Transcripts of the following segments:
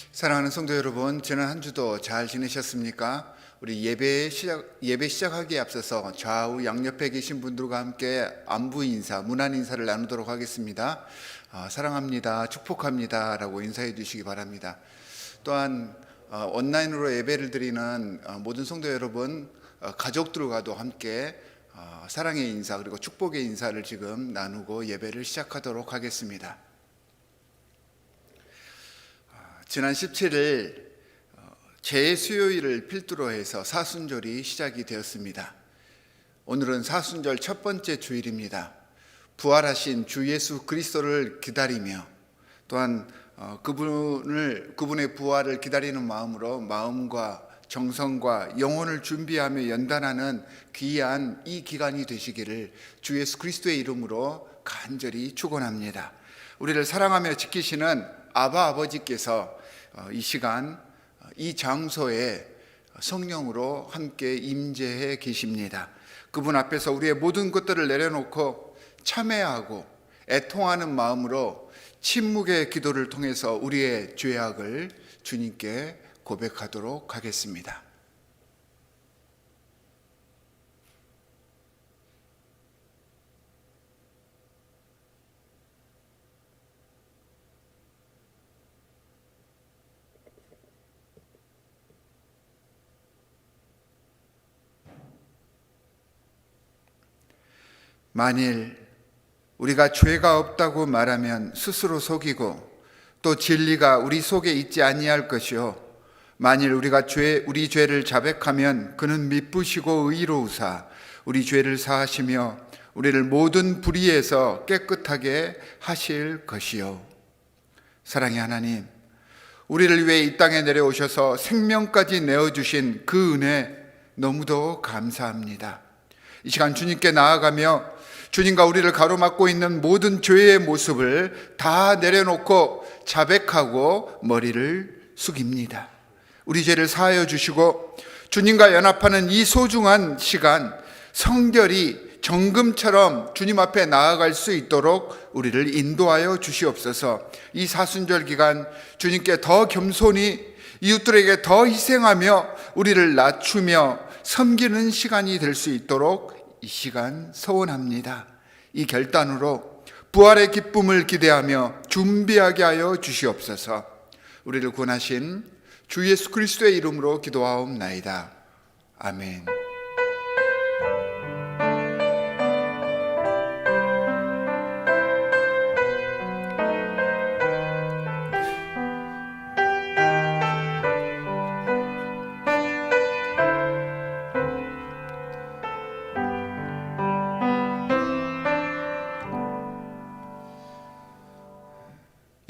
사랑하는 성도 여러분, 지난 한 주도 잘 지내셨습니까? 우리 예배 시작하기에 앞서서 좌우 양옆에 계신 분들과 함께 안부 인사, 문안 인사를 나누도록 하겠습니다. 사랑합니다, 축복합니다 라고 인사해 주시기 바랍니다. 또한 온라인으로 예배를 드리는 모든 성도 여러분, 가족들과도 함께 사랑의 인사 그리고 축복의 인사를 지금 나누고 예배를 시작하도록 하겠습니다. 지난 17일 제수요일을 필두로 해서 사순절이 시작이 되었습니다. 오늘은 사순절 첫 번째 주일입니다. 부활하신 주 예수 그리스도를 기다리며 또한 그분의 부활을 기다리는 마음으로 마음과 정성과 영혼을 준비하며 연단하는 귀한 이 기간이 되시기를 주 예수 그리스도의 이름으로 간절히 축원합니다. 우리를 사랑하며 지키시는 아바 아버지께서 이 시간 이 장소에 성령으로 함께 임재해 계십니다. 그분 앞에서 우리의 모든 것들을 내려놓고 참회하고 애통하는 마음으로 침묵의 기도를 통해서 우리의 죄악을 주님께 고백하도록 하겠습니다. 만일 우리가 죄가 없다고 말하면 스스로 속이고 또 진리가 우리 속에 있지 아니할 것이요 만일 우리가 우리 죄를 자백하면 그는 미쁘시고 의로우사 우리 죄를 사하시며 우리를 모든 불의에서 깨끗하게 하실 것이요. 사랑의 하나님, 우리를 위해 이 땅에 내려오셔서 생명까지 내어주신 그 은혜 너무도 감사합니다. 이 시간 주님께 나아가며 주님과 우리를 가로막고 있는 모든 죄의 모습을 다 내려놓고 자백하고 머리를 숙입니다. 우리 죄를 사하여 주시고 주님과 연합하는 이 소중한 시간 성결이 정금처럼 주님 앞에 나아갈 수 있도록 우리를 인도하여 주시옵소서. 이 사순절 기간 주님께 더 겸손히 이웃들에게 더 희생하며 우리를 낮추며 섬기는 시간이 될 수 있도록 이 시간 소원합니다. 이 결단으로 부활의 기쁨을 기대하며 준비하게 하여 주시옵소서. 우리를 구원하신 주 예수 그리스도의 이름으로 기도하옵나이다. 아멘.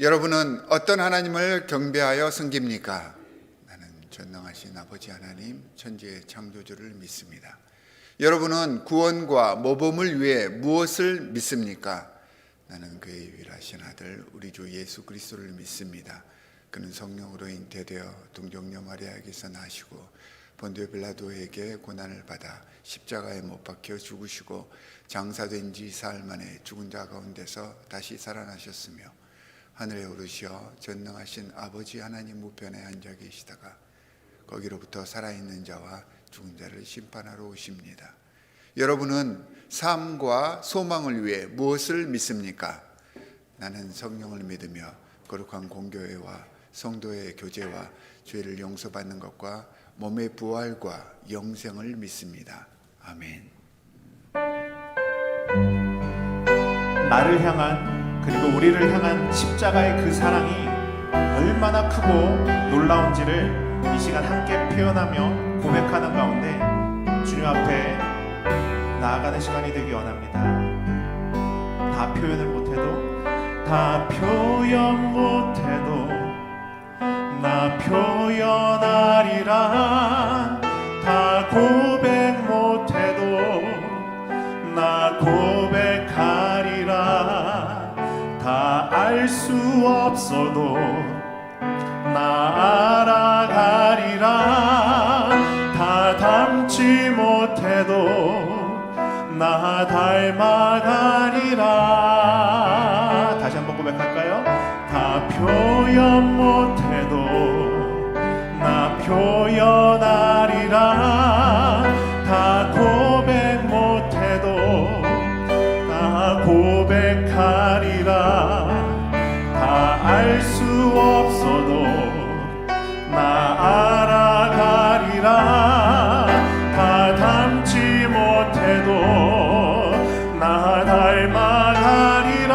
여러분은 어떤 하나님을 경배하여 섬깁니까? 나는 전능하신 아버지 하나님, 천지의 창조주를 믿습니다. 여러분은 구원과 모범을 위해 무엇을 믿습니까? 나는 그의 유일하신 아들 우리 주 예수 그리스도를 믿습니다. 그는 성령으로 잉태되어 동정녀 마리아에게서 나시고 본디오 빌라도에게 고난을 받아 십자가에 못 박혀 죽으시고 장사된 지 사흘 만에 죽은 자 가운데서 다시 살아나셨으며 하늘에 오르시어 전능하신 아버지 하나님 우편에 앉아 계시다가 거기로부터 살아있는 자와 죽은 자를 심판하러 오십니다. 여러분은 삶과 소망을 위해 무엇을 믿습니까? 나는 성령을 믿으며 거룩한 공교회와 성도의 교제와 죄를 용서받는 것과 몸의 부활과 영생을 믿습니다. 아멘. 나를 향한 그리고 우리를 향한 십자가의 그 사랑이 얼마나 크고 놀라운지를 이 시간 함께 표현하며 고백하는 가운데 주님 앞에 나아가는 시간이 되기 원합니다. 다 표현을 못해도 다 표현 못해도 나 표현하리라 다 고백 못해도 나 고백하리라 다 알 수 없어도 나 알아가리라 다 닮지 못해도 나 닮아가리라. 다시 한번 고백할까요? 다 표현 못해도 표현하리라. 다 고백 못해도 다 고백하리라. 다 알 수 없어도 나 알아가리라. 다 닮지 못해도 나 닮아가리라.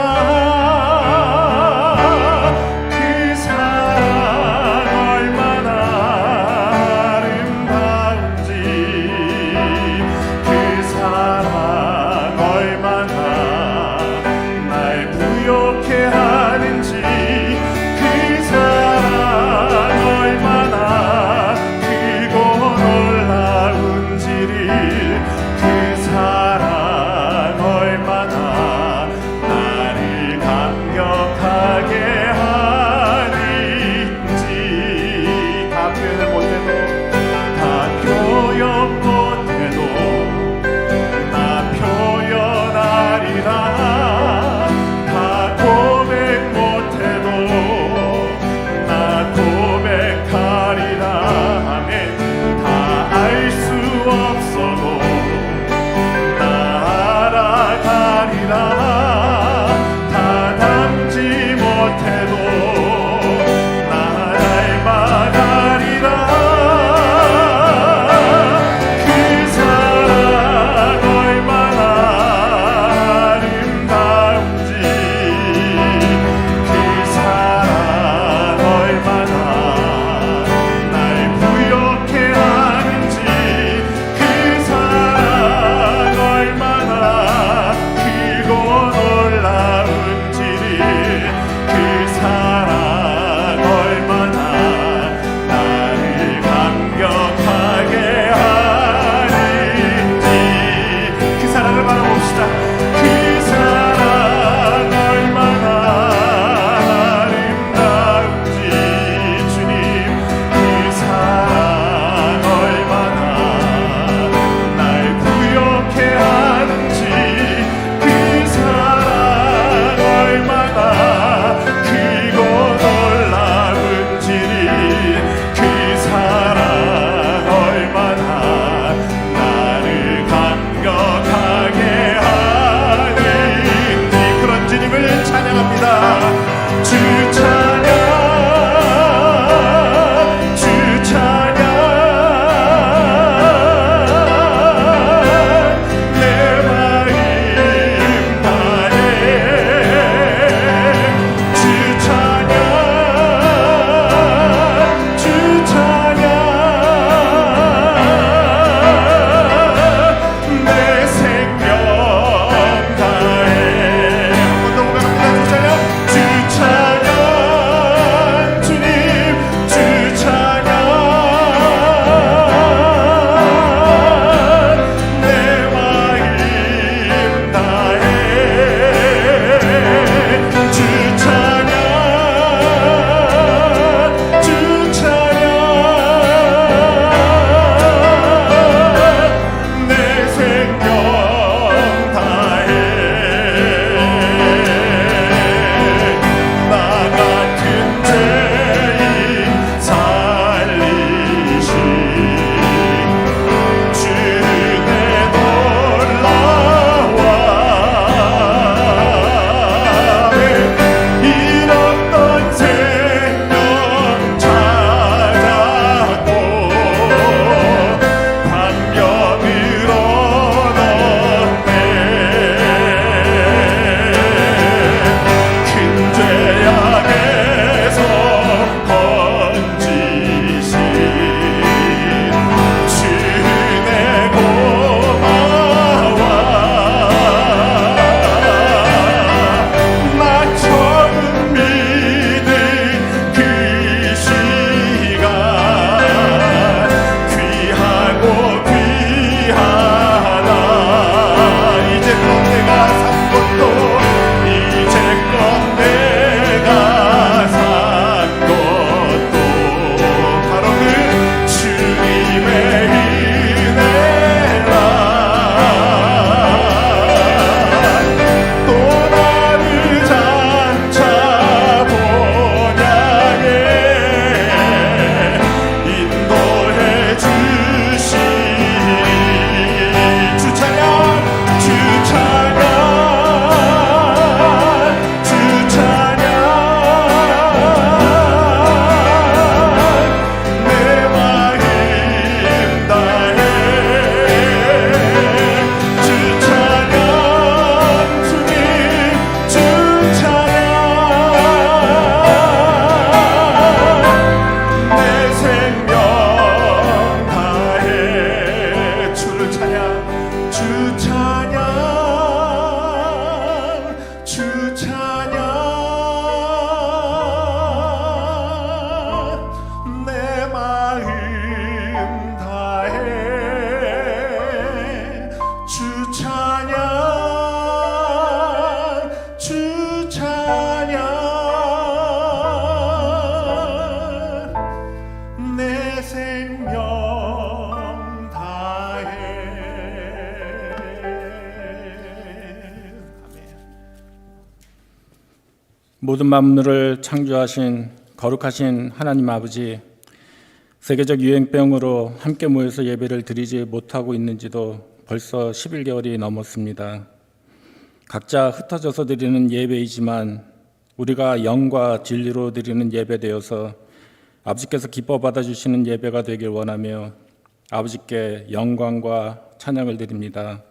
그 사랑 얼마나 아름다운지, 그 사랑 얼마나 날 부욕해 하는지, 그 모든 만물을 창조하신 거룩하신 하나님 아버지, 세계적 유행병으로 함께 모여서 예배를 드리지 못하고 있는지도 벌써 11개월이 넘었습니다. 각자 흩어져서 드리는 예배이지만 우리가 영과 진리로 드리는 예배되어서 아버지께서 기뻐 받아주시는 예배가 되길 원하며 아버지께 영광과 찬양을 드립니다.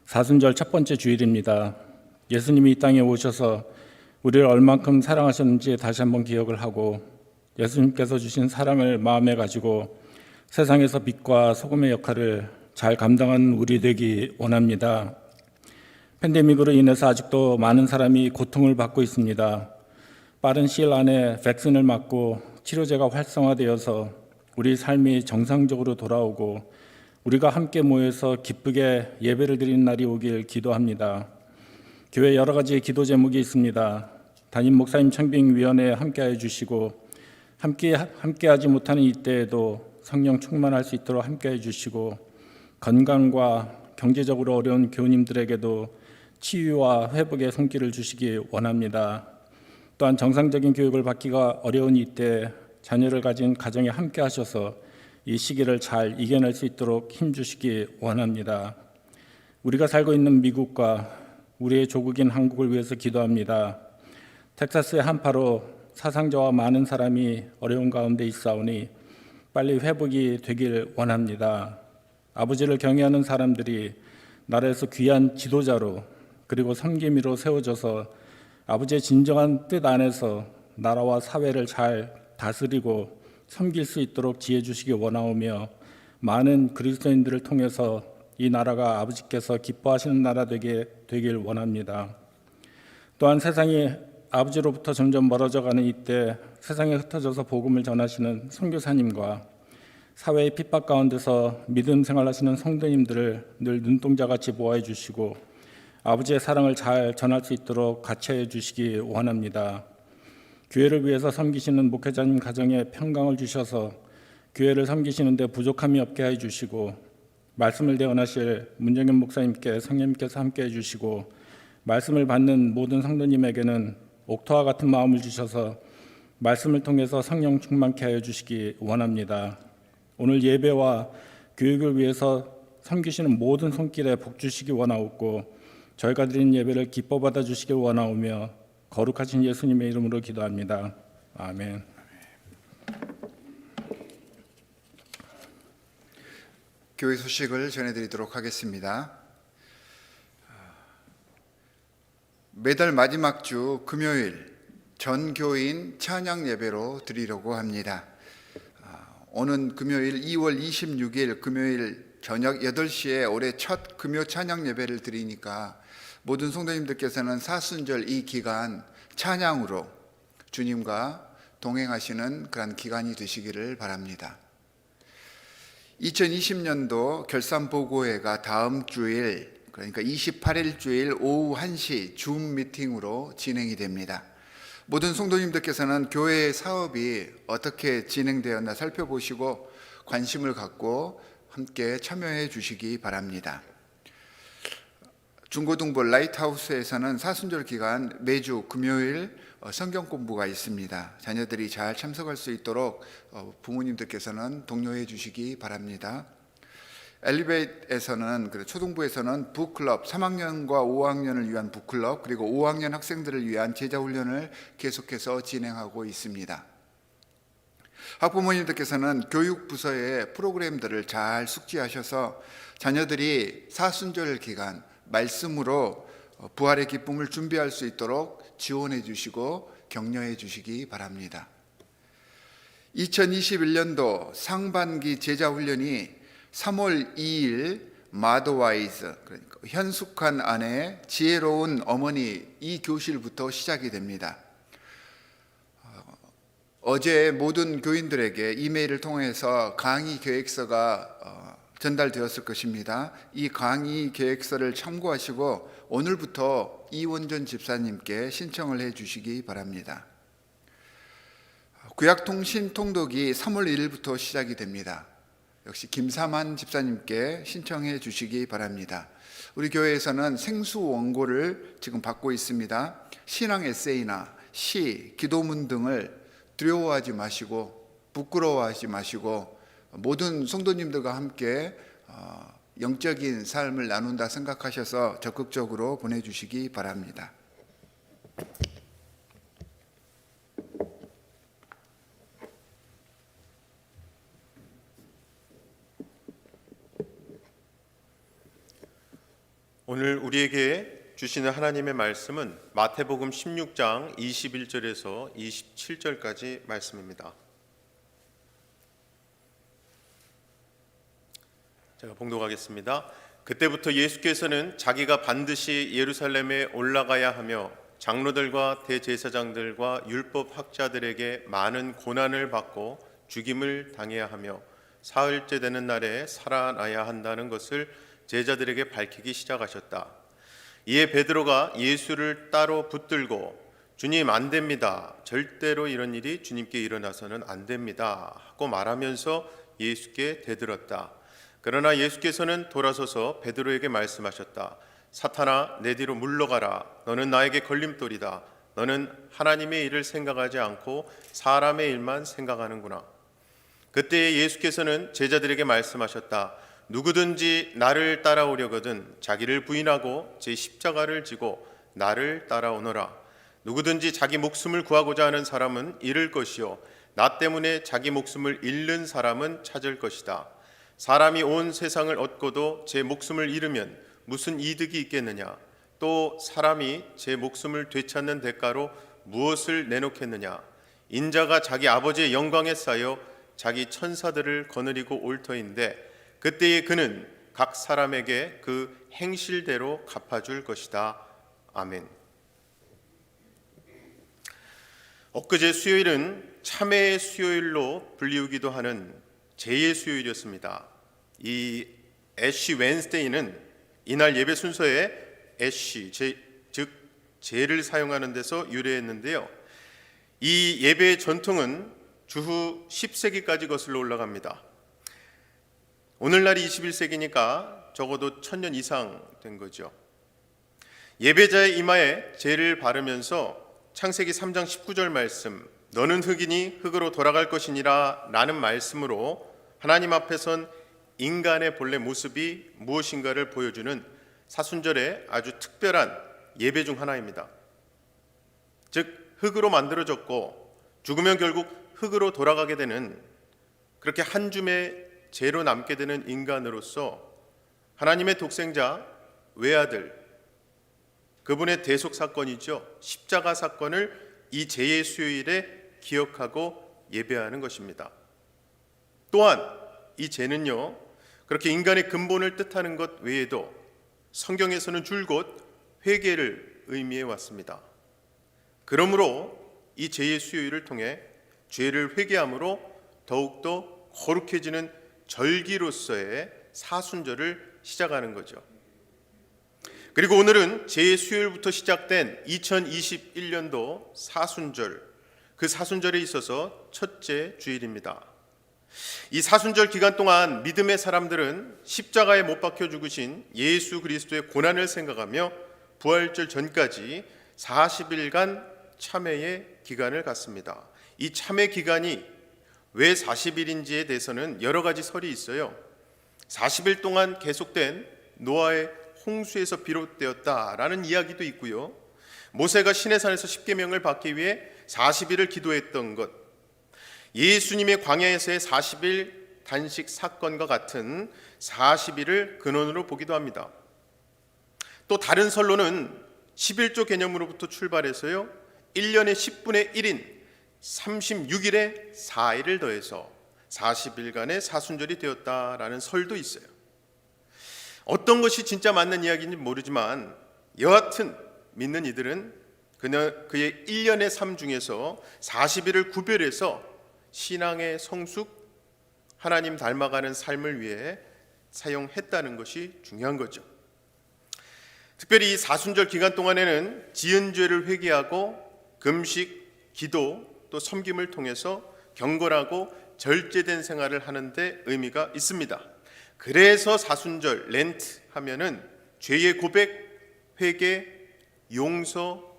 사순절 첫 번째 주일입니다. 예수님이 이 땅에 오셔서 우리를 얼만큼 사랑하셨는지 다시 한번 기억을 하고 예수님께서 주신 사랑을 마음에 가지고 세상에서 빛과 소금의 역할을 잘 감당하는 우리 되기 원합니다. 팬데믹으로 인해서 아직도 많은 사람이 고통을 받고 있습니다. 빠른 시일 안에 백신을 맞고 치료제가 활성화되어서 우리 삶이 정상적으로 돌아오고 우리가 함께 모여서 기쁘게 예배를 드리는 날이 오길 기도합니다. 교회 여러 가지 기도 제목이 있습니다. 담임 목사님 청빙위원회에 함께해 주시고 함께하지 못하는 이때에도 성령 충만할 수 있도록 함께해 주시고 건강과 경제적으로 어려운 교우님들에게도 치유와 회복의 손길을 주시기 원합니다. 또한 정상적인 교육을 받기가 어려운 이때 자녀를 가진 가정에 함께하셔서 이 시기를 잘 이겨낼 수 있도록 힘주시기 원합니다. 우리가 살고 있는 미국과 우리의 조국인 한국을 위해서 기도합니다. 텍사스의 한파로 사상자와 많은 사람이 어려운 가운데 있사오니 빨리 회복이 되길 원합니다. 아버지를 경외하는 사람들이 나라에서 귀한 지도자로 그리고 섬김이로 세워져서 아버지의 진정한 뜻 안에서 나라와 사회를 잘 다스리고 섬길 수 있도록 지혜 주시기 원하오며 많은 그리스도인들을 통해서 이 나라가 아버지께서 기뻐하시는 나라 되길 원합니다. 또한 세상이 아버지로부터 점점 멀어져가는 이때 세상에 흩어져서 복음을 전하시는 선교사님과 사회의 핍박 가운데서 믿음 생활하시는 성도님들을 늘 눈동자같이 보호해 주시고 아버지의 사랑을 잘 전할 수 있도록 같이해 주시기 원합니다. 교회를 위해서 섬기시는 목회자님 가정에 평강을 주셔서 교회를 섬기시는 데 부족함이 없게 해 주시고 말씀을 대언하실 문정현 목사님께 성령님께서 함께 해주시고 말씀을 받는 모든 성도님에게는 옥토와 같은 마음을 주셔서 말씀을 통해서 성령 충만케 하여 주시기 원합니다. 오늘 예배와 교육을 위해서 섬기시는 모든 손길에 복 주시기 원하옵고 저희가 드리는 예배를 기뻐 받아 주시길 원하오며 거룩하신 예수님의 이름으로 기도합니다. 아멘. 교회 소식을 전해드리도록 하겠습니다. 매달 마지막 주 금요일 전 교인 찬양 예배로 드리려고 합니다. 오는 금요일 2월 26일 금요일 저녁 8시에 올해 첫 금요 찬양 예배를 드리니까 모든 성도님들께서는 사순절 이 기간 찬양으로 주님과 동행하시는 그런 기간이 되시기를 바랍니다. 2020년도 결산보고회가 다음 주일, 그러니까 28일 주일 오후 1시 줌 미팅으로 진행이 됩니다. 모든 성도님들께서는 교회의 사업이 어떻게 진행되었나 살펴보시고 관심을 갖고 함께 참여해 주시기 바랍니다. 중고등부 라이트하우스에서는 사순절 기간 매주 금요일 성경 공부가 있습니다. 자녀들이 잘 참석할 수 있도록 부모님들께서는 독려해 주시기 바랍니다. 엘리베이트에서는 초등부에서는 북클럽 3학년과 5학년을 위한 북클럽 그리고 5학년 학생들을 위한 제자훈련을 계속해서 진행하고 있습니다. 학부모님들께서는 교육부서의 프로그램들을 잘 숙지하셔서 자녀들이 사순절 기간 말씀으로 부활의 기쁨을 준비할 수 있도록 지원해 주시고 격려해 주시기 바랍니다. 2021년도 상반기 제자훈련이 3월 2일 마더와이즈, 그러니까 현숙한 아내, 지혜로운 어머니 이 교실부터 시작이 됩니다. 어제 모든 교인들에게 이메일을 통해서 강의 계획서가 전달되었을 것입니다. 이 강의 계획서를 참고하시고 오늘부터 이원전 집사님께 신청을 해 주시기 바랍니다. 구약통신 통독이 3월 1일부터 시작이 됩니다. 역시 김사만 집사님께 신청해 주시기 바랍니다. 우리 교회에서는 생수 원고를 지금 받고 있습니다. 신앙 에세이나 시, 기도문 등을 두려워하지 마시고 부끄러워하지 마시고 모든 성도님들과 함께 영적인 삶을 나눈다 생각하셔서 적극적으로 보내주시기 바랍니다. 오늘 우리에게 주시는 하나님의 말씀은 마태복음 16장 21절에서 27절까지 말씀입니다. 제가 봉독하겠습니다. 그때부터 예수께서는 자기가 반드시 예루살렘에 올라가야 하며 장로들과 대제사장들과 율법 학자들에게 많은 고난을 받고 죽임을 당해야 하며 사흘째 되는 날에 살아나야 한다는 것을 제자들에게 밝히기 시작하셨다. 이에 베드로가 예수를 따로 붙들고 주님 안 됩니다. 절대로 이런 일이 주님께 일어나서는 안 됩니다. 하고 말하면서 예수께 대들었다. 그러나 예수께서는 돌아서서 베드로에게 말씀하셨다. 사탄아, 내 뒤로 물러가라. 너는 나에게 걸림돌이다. 너는 하나님의 일을 생각하지 않고 사람의 일만 생각하는구나. 그때 예수께서는 제자들에게 말씀하셨다. 누구든지 나를 따라오려거든 자기를 부인하고 제 십자가를 지고 나를 따라오너라. 누구든지 자기 목숨을 구하고자 하는 사람은 잃을 것이요 나 때문에 자기 목숨을 잃는 사람은 찾을 것이다. 사람이 온 세상을 얻고도 제 목숨을 잃으면 무슨 이득이 있겠느냐? 또 사람이 제 목숨을 되찾는 대가로 무엇을 내놓겠느냐? 인자가 자기 아버지의 영광에 쌓여 자기 천사들을 거느리고 올 터인데 그때에 그는 각 사람에게 그 행실대로 갚아줄 것이다. 아멘. 엊그제 수요일은 참회의 수요일로 불리우기도 하는 제의 수요일이었습니다. 이 애쉬 웬스데이는 이날 예배 순서에 애쉬, 즉 제를 사용하는 데서 유래했는데요. 이 예배의 전통은 주후 10세기까지 거슬러 올라갑니다. 오늘날이 21세기니까 적어도 1000년 이상 된 거죠. 예배자의 이마에 제를 바르면서 창세기 3장 19절 말씀 너는 흙이니 흙으로 돌아갈 것이니라 라는 말씀으로 하나님 앞에 선 인간의 본래 모습이 무엇인가를 보여주는 사순절의 아주 특별한 예배 중 하나입니다. 즉 흙으로 만들어졌고 죽으면 결국 흙으로 돌아가게 되는 그렇게 한 줌의 죄로 남게 되는 인간으로서 하나님의 독생자 외아들 그분의 대속 사건이죠. 십자가 사건을 이 제의 수요일에 기억하고 예배하는 것입니다. 또한 이 제는요 그렇게 인간의 근본을 뜻하는 것 외에도 성경에서는 줄곧 회개를 의미해 왔습니다. 그러므로 이 제의 수요일을 통해 죄를 회개함으로 더욱더 거룩해지는 절기로서의 사순절을 시작하는 거죠. 그리고 오늘은 제의 수요일부터 시작된 2021년도 사순절, 그 사순절에 있어서 첫째 주일입니다. 이 사순절 기간 동안 믿음의 사람들은 십자가에 못 박혀 죽으신 예수 그리스도의 고난을 생각하며 부활절 전까지 40일간 참회의 기간을 갖습니다. 이 참회 기간이 왜 40일인지에 대해서는 여러 가지 설이 있어요. 40일 동안 계속된 노아의 홍수에서 비롯되었다라는 이야기도 있고요. 모세가 시내산에서 십계명을 받기 위해 40일을 기도했던 것, 예수님의 광야에서의 40일 단식 사건과 같은 40일을 근원으로 보기도 합니다. 또 다른 설로는 11조 개념으로부터 출발해서요 1년의 10분의 1인 36일에 4일을 더해서 40일간의 사순절이 되었다라는 설도 있어요. 어떤 것이 진짜 맞는 이야기인지 모르지만 여하튼 믿는 이들은 그의 1년의 삶 중에서 40일을 구별해서 신앙의 성숙, 하나님 닮아가는 삶을 위해 사용했다는 것이 중요한 거죠. 특별히 이 사순절 기간 동안에는 지은 죄를 회개하고 금식, 기도, 또 섬김을 통해서 경건하고 절제된 생활을 하는데 의미가 있습니다. 그래서 사순절, 렌트 하면은 죄의 고백, 회개, 용서,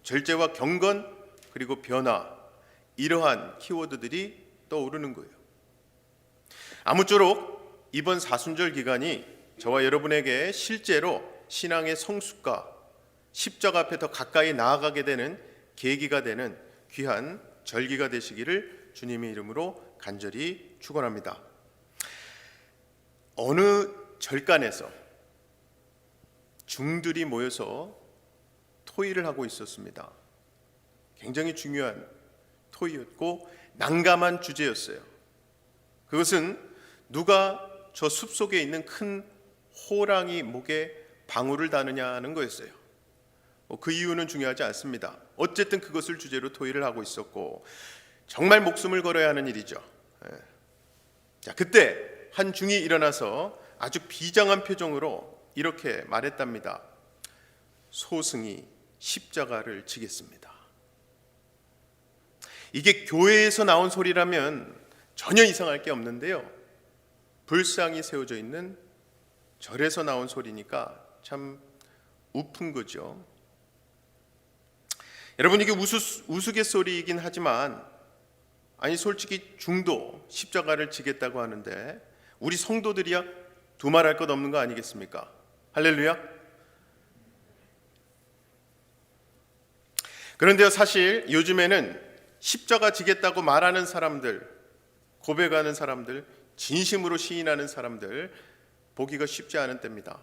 절제와 경건 그리고 변화, 이러한 키워드들이 떠오르는 거예요. 아무쪼록 이번 사순절 기간이 저와 여러분에게 실제로 신앙의 성숙과 십자가 앞에 더 가까이 나아가게 되는 계기가 되는 귀한 절기가 되시기를 주님의 이름으로 간절히 축원합니다. 어느 절간에서 중들이 모여서 토의를 하고 있었습니다. 굉장히 중요한 토의였고 난감한 주제였어요. 그것은 누가 저 숲속에 있는 큰 호랑이 목에 방울을 다느냐는 거였어요. 그 이유는 중요하지 않습니다. 어쨌든 그것을 주제로 토의를 하고 있었고 정말 목숨을 걸어야 하는 일이죠. 자, 그때 한 중이 일어나서 아주 비장한 표정으로 이렇게 말했답니다. 소승이 십자가를 지겠습니다. 이게 교회에서 나온 소리라면 전혀 이상할 게 없는데요. 불상이 세워져 있는 절에서 나온 소리니까 참 우픈 거죠. 여러분, 이게 우스갯소리이긴 하지만 아니 솔직히 중도 십자가를 지겠다고 하는데 우리 성도들이야 두말할 것 없는 거 아니겠습니까? 할렐루야. 그런데요, 사실 요즘에는 십자가 지겠다고 말하는 사람들, 고백하는 사람들, 진심으로 시인하는 사람들 보기가 쉽지 않은 때입니다.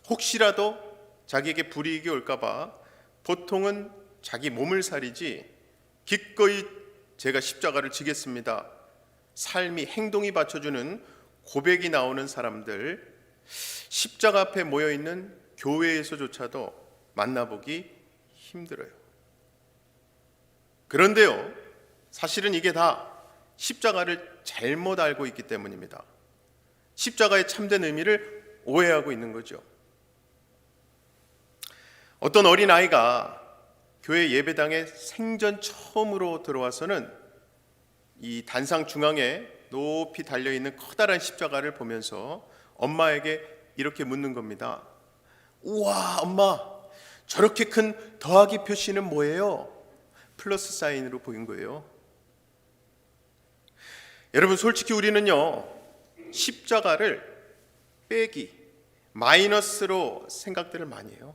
혹시라도 자기에게 불이익이 올까봐 보통은 자기 몸을 사리지 기꺼이 제가 십자가를 지겠습니다, 삶이 행동이 받쳐주는 고백이 나오는 사람들, 십자가 앞에 모여있는 교회에서조차도 만나보기 힘들어요. 그런데요, 사실은 이게 다 십자가를 잘못 알고 있기 때문입니다. 십자가의 참된 의미를 오해하고 있는 거죠. 어떤 어린아이가 교회 예배당에 생전 처음으로 들어와서는 이 단상 중앙에 높이 달려있는 커다란 십자가를 보면서 엄마에게 이렇게 묻는 겁니다. 우와, 엄마, 저렇게 큰 더하기 표시는 뭐예요? 플러스 사인으로 보인 거예요. 여러분, 솔직히 우리는요, 십자가를 빼기, 마이너스로 생각들을 많이 해요.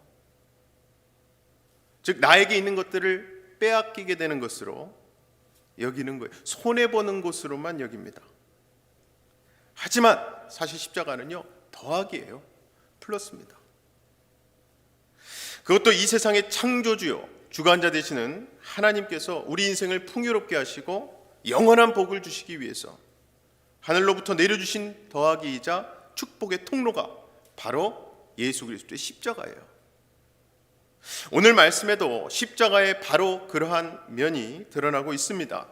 즉 나에게 있는 것들을 빼앗기게 되는 것으로 여기는 거예요. 손해보는 것으로만 여깁니다. 하지만 사실 십자가는요, 더하기예요. 플러스입니다. 그것도 이 세상의 창조주요 주관자 되시는 하나님께서 우리 인생을 풍요롭게 하시고 영원한 복을 주시기 위해서 하늘로부터 내려주신 더하기이자 축복의 통로가 바로 예수 그리스도의 십자가예요. 오늘 말씀에도 십자가의 바로 그러한 면이 드러나고 있습니다.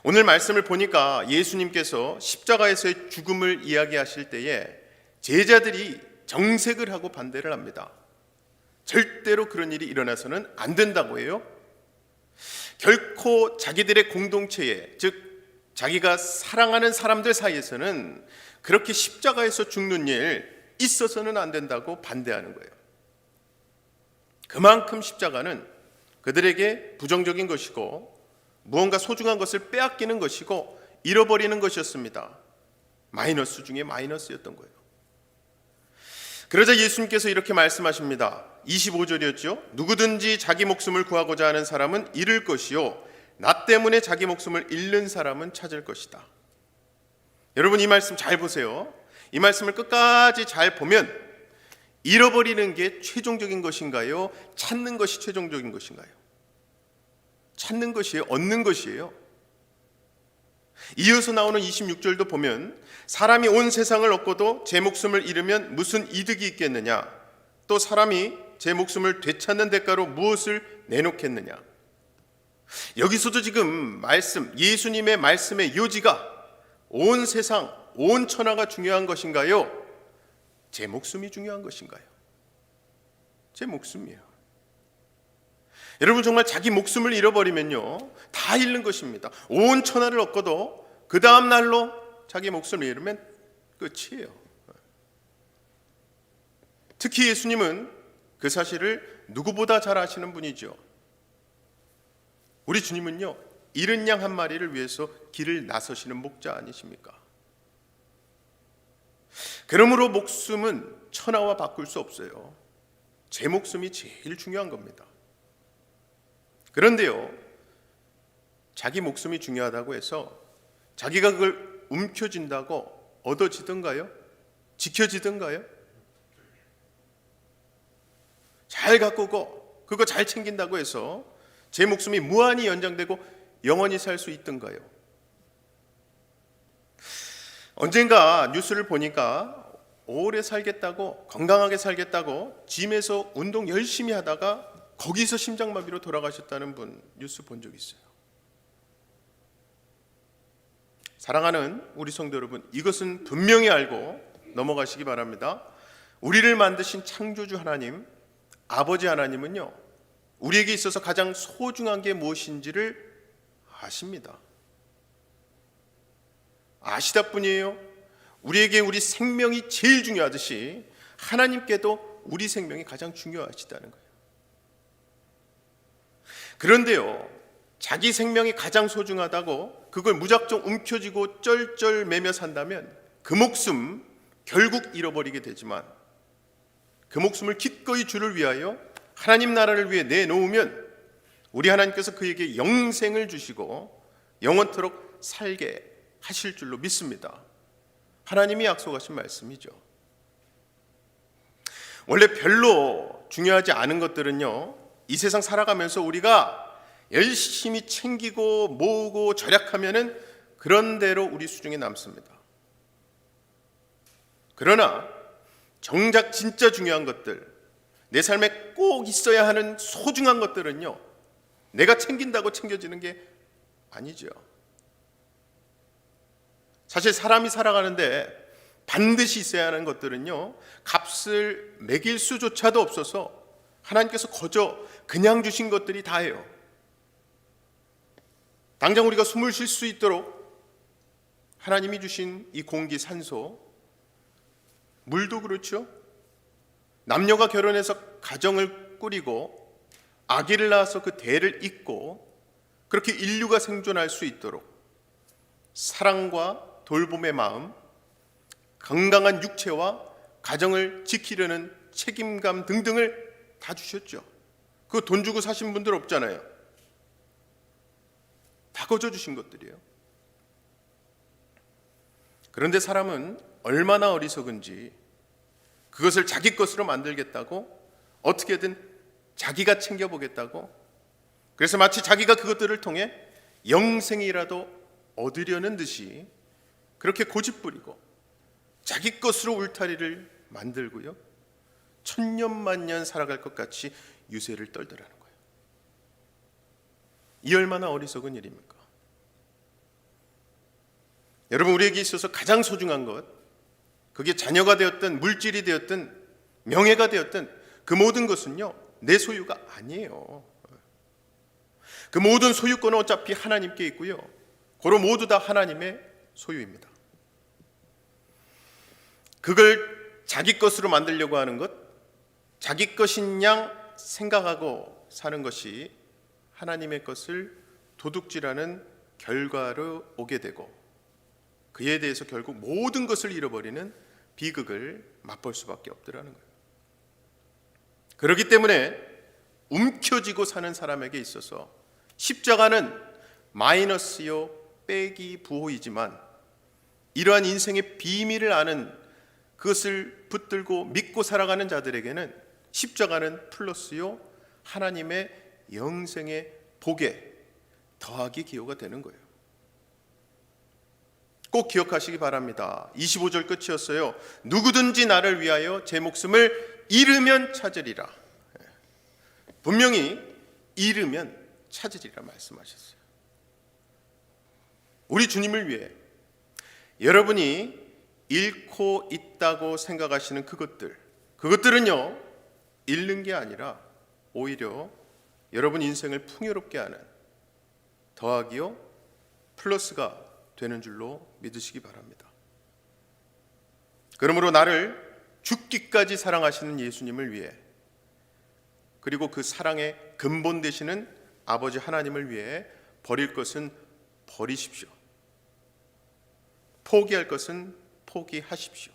오늘 말씀을 보니까 예수님께서 십자가에서의 죽음을 이야기하실 때에 제자들이 정색을 하고 반대를 합니다. 절대로 그런 일이 일어나서는 안 된다고 해요. 결코 자기들의 공동체에, 즉 자기가 사랑하는 사람들 사이에서는 그렇게 십자가에서 죽는 일 있어서는 안 된다고 반대하는 거예요. 그만큼 십자가는 그들에게 부정적인 것이고 무언가 소중한 것을 빼앗기는 것이고 잃어버리는 것이었습니다. 마이너스 중에 마이너스였던 거예요. 그러자 예수님께서 이렇게 말씀하십니다. 25절이었죠. 누구든지 자기 목숨을 구하고자 하는 사람은 잃을 것이요 나 때문에 자기 목숨을 잃는 사람은 찾을 것이다. 여러분, 이 말씀 잘 보세요. 이 말씀을 끝까지 잘 보면 잃어버리는 게 최종적인 것인가요? 찾는 것이 최종적인 것인가요? 찾는 것이에요? 얻는 것이에요? 이어서 나오는 26절도 보면 사람이 온 세상을 얻고도 제 목숨을 잃으면 무슨 이득이 있겠느냐? 또 사람이 제 목숨을 되찾는 대가로 무엇을 내놓겠느냐? 여기서도 지금 예수님의 말씀의 요지가 온 세상, 온 천하가 중요한 것인가요? 제 목숨이 중요한 것인가요? 제 목숨이에요. 여러분, 정말 자기 목숨을 잃어버리면요 다 잃는 것입니다. 온 천하를 얻고도 그 다음 날로 자기 목숨을 잃으면 끝이에요. 특히 예수님은 그 사실을 누구보다 잘 아시는 분이죠. 우리 주님은요, 잃은 양 한 마리를 위해서 길을 나서시는 목자 아니십니까? 그러므로 목숨은 천하와 바꿀 수 없어요. 제 목숨이 제일 중요한 겁니다. 그런데요, 자기 목숨이 중요하다고 해서 자기가 그걸 움켜쥔다고 얻어지던가요? 지켜지던가요? 잘 가꾸고 그거 잘 챙긴다고 해서 제 목숨이 무한히 연장되고 영원히 살 수 있던가요? 언젠가 뉴스를 보니까 오래 살겠다고, 건강하게 살겠다고 짐에서 운동 열심히 하다가 거기서 심장마비로 돌아가셨다는 분 뉴스 본 적 있어요. 사랑하는 우리 성도 여러분, 이것은 분명히 알고 넘어가시기 바랍니다. 우리를 만드신 창조주 하나님, 아버지 하나님은요, 우리에게 있어서 가장 소중한 게 무엇인지를 아십니다. 아시다 뿐이에요. 우리에게 우리 생명이 제일 중요하듯이 하나님께도 우리 생명이 가장 중요하시다는 거예요. 그런데요, 자기 생명이 가장 소중하다고 그걸 무작정 움켜쥐고 쩔쩔매며 산다면 그 목숨 결국 잃어버리게 되지만, 그 목숨을 기꺼이 주를 위하여 하나님 나라를 위해 내놓으면 우리 하나님께서 그에게 영생을 주시고 영원토록 살게 하실 줄로 믿습니다. 하나님이 약속하신 말씀이죠. 원래 별로 중요하지 않은 것들은요, 이 세상 살아가면서 우리가 열심히 챙기고 모으고 절약하면은 그런 대로 우리 수중에 남습니다. 그러나 정작 진짜 중요한 것들, 내 삶에 꼭 있어야 하는 소중한 것들은요, 내가 챙긴다고 챙겨지는 게 아니죠. 사실 사람이 살아가는데 반드시 있어야 하는 것들은요, 값을 매길 수조차도 없어서 하나님께서 거저 그냥 주신 것들이 다예요. 당장 우리가 숨을 쉴 수 있도록 하나님이 주신 이 공기, 산소, 물도 그렇죠. 남녀가 결혼해서 가정을 꾸리고 아기를 낳아서 그 대를 잇고 그렇게 인류가 생존할 수 있도록 사랑과 돌봄의 마음, 건강한 육체와 가정을 지키려는 책임감 등등을 다 주셨죠. 그거 돈 주고 사신 분들 없잖아요. 다 거저 주신 것들이에요. 그런데 사람은 얼마나 어리석은지 그것을 자기 것으로 만들겠다고, 어떻게든 자기가 챙겨보겠다고, 그래서 마치 자기가 그것들을 통해 영생이라도 얻으려는 듯이 그렇게 고집부리고 자기 것으로 울타리를 만들고요, 천년만년 살아갈 것 같이 유세를 떨더라는 거예요. 이 얼마나 어리석은 일입니까? 여러분, 우리에게 있어서 가장 소중한 것, 그게 자녀가 되었든 물질이 되었든 명예가 되었든 그 모든 것은요, 내 소유가 아니에요. 그 모든 소유권은 어차피 하나님께 있고요, 고로 모두 다 하나님의 소유입니다. 그걸 자기 것으로 만들려고 하는 것, 자기 것인 양 생각하고 사는 것이 하나님의 것을 도둑질하는 결과로 오게 되고, 그에 대해서 결국 모든 것을 잃어버리는 비극을 맛볼 수밖에 없더라는 거예요. 그렇기 때문에 움켜쥐고 사는 사람에게 있어서 십자가는 마이너스요 빼기 부호이지만, 이러한 인생의 비밀을 아는, 그것을 붙들고 믿고 살아가는 자들에게는 십자가는 플러스요 하나님의 영생의 복에 더하기 기호가 되는 거예요. 꼭 기억하시기 바랍니다. 25절 끝이었어요. 누구든지 나를 위하여 제 목숨을 잃으면 찾으리라. 분명히 잃으면 찾으리라 말씀하셨어요. 우리 주님을 위해 여러분이 잃고 있다고 생각하시는 그것들은요, 잃는 게 아니라 오히려 여러분 인생을 풍요롭게 하는, 더하기요 플러스가 되는 줄로 믿으시기 바랍니다. 그러므로 나를 죽기까지 사랑하시는 예수님을 위해, 그리고 그 사랑의 근본 되시는 아버지 하나님을 위해 버릴 것은 버리십시오. 포기할 것은 포기하십시오.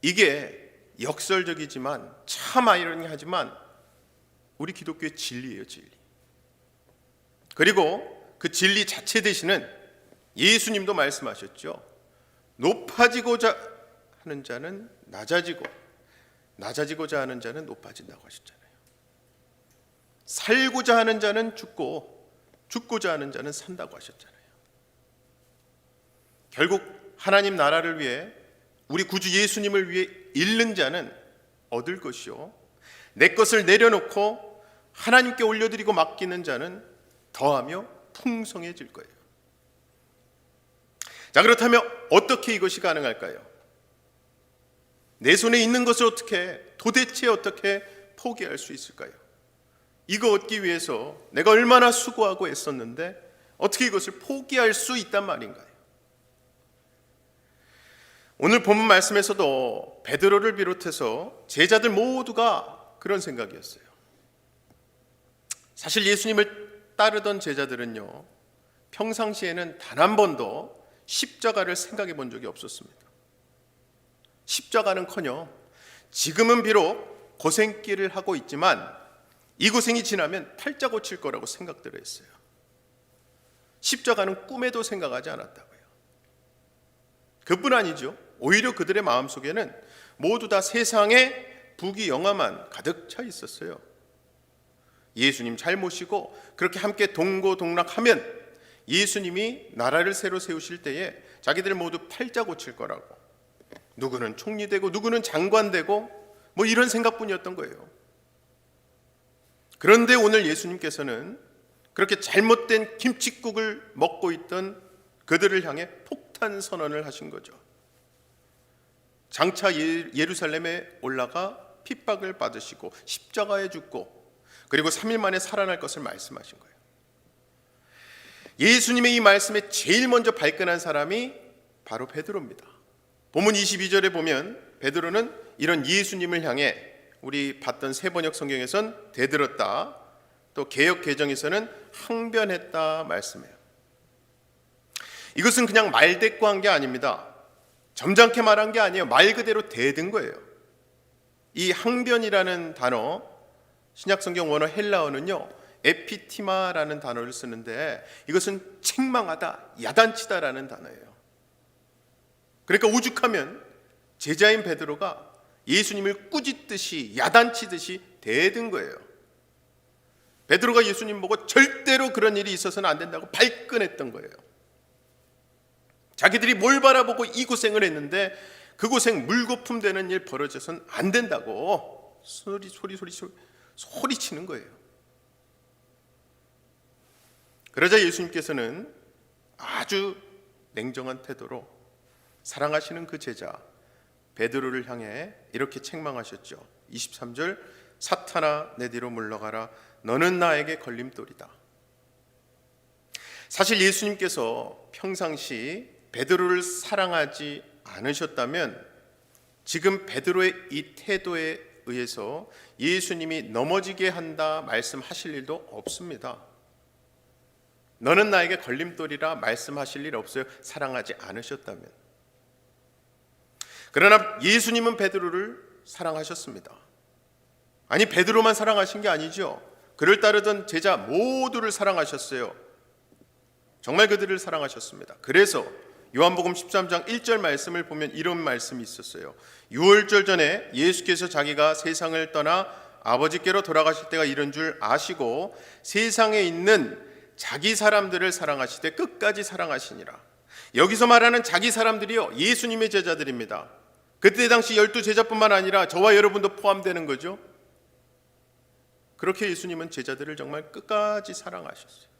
이게 역설적이지만 참 아이러니하지만 우리 기독교의 진리예요, 진리. 그리고 그 진리 자체 되시는 예수님도 말씀하셨죠. 높아지고자 하는 자는 낮아지고 낮아지고자 하는 자는 높아진다고 하셨잖아요. 살고자 하는 자는 죽고 죽고자 하는 자는 산다고 하셨잖아요. 결국 하나님 나라를 위해 우리 구주 예수님을 위해 잃는 자는 얻을 것이요 내 것을 내려놓고 하나님께 올려드리고 맡기는 자는 더하며 풍성해질 거예요. 자, 그렇다면 어떻게 이것이 가능할까요? 내 손에 있는 것을 도대체 어떻게 포기할 수 있을까요? 이거 얻기 위해서 내가 얼마나 수고하고 애썼는데 어떻게 이것을 포기할 수 있단 말인가요? 오늘 본문 말씀에서도 베드로를 비롯해서 제자들 모두가 그런 생각이었어요. 사실 예수님을 따르던 제자들은요, 평상시에는 단 한 번도 십자가를 생각해 본 적이 없었습니다. 십자가는커녕 지금은 비록 고생길을 하고 있지만 이 고생이 지나면 팔자 고칠 거라고 생각들을 했어요. 십자가는 꿈에도 생각하지 않았다고요. 그뿐 아니죠. 오히려 그들의 마음속에는 모두 다 세상의 부귀영화만 가득 차 있었어요. 예수님 잘 모시고 그렇게 함께 동고동락하면 예수님이 나라를 새로 세우실 때에 자기들 모두 팔자 고칠 거라고, 누구는 총리 되고 누구는 장관 되고 뭐 이런 생각뿐이었던 거예요. 그런데 오늘 예수님께서는 그렇게 잘못된 김칫국을 먹고 있던 그들을 향해 폭탄 선언을 하신 거죠. 장차 예루살렘에 올라가 핍박을 받으시고 십자가에 죽고 그리고 3일 만에 살아날 것을 말씀하신 거예요. 예수님의 이 말씀에 제일 먼저 발끈한 사람이 바로 베드로입니다. 본문 22절에 보면 베드로는 이런 예수님을 향해 우리 봤던 세번역 성경에선 대들었다, 또 개역 개정에서는 항변했다 말씀해요. 이것은 그냥 말대꾸한 게 아닙니다. 점잖게 말한 게 아니에요. 말 그대로 대든 거예요. 이 항변이라는 단어, 신약성경 원어 헬라어는요, 에피티마라는 단어를 쓰는데 이것은 책망하다, 야단치다라는 단어예요. 그러니까 오죽하면 제자인 베드로가 예수님을 꾸짖듯이 야단치듯이 대든 거예요. 베드로가 예수님 보고 절대로 그런 일이 있어서는 안 된다고 발끈했던 거예요. 자기들이 뭘 바라보고 이 고생을 했는데 그 고생 물거품 되는 일 벌어져서는 안 된다고 소리치는 거예요. 그러자 예수님께서는 아주 냉정한 태도로 사랑하시는 그 제자 베드로를 향해 이렇게 책망하셨죠. 23절, 사탄아 내 뒤로 물러가라, 너는 나에게 걸림돌이다. 사실 예수님께서 평상시 베드로를 사랑하지 않으셨다면 지금 베드로의 이 태도에 의해서 예수님이 넘어지게 한다 말씀하실 일도 없습니다. 너는 나에게 걸림돌이라 말씀하실 일 없어요. 사랑하지 않으셨다면. 그러나 예수님은 베드로를 사랑하셨습니다. 아니, 베드로만 사랑하신 게 아니죠. 그를 따르던 제자 모두를 사랑하셨어요. 정말 그들을 사랑하셨습니다. 그래서 요한복음 13장 1절 말씀을 보면 이런 말씀이 있었어요. 유월절 전에 예수께서 자기가 세상을 떠나 아버지께로 돌아가실 때가 이런 줄 아시고 세상에 있는 자기 사람들을 사랑하시되 끝까지 사랑하시니라. 여기서 말하는 자기 사람들이요, 예수님의 제자들입니다. 그때 당시 12제자뿐만 아니라 저와 여러분도 포함되는 거죠. 그렇게 예수님은 제자들을 정말 끝까지 사랑하셨어요.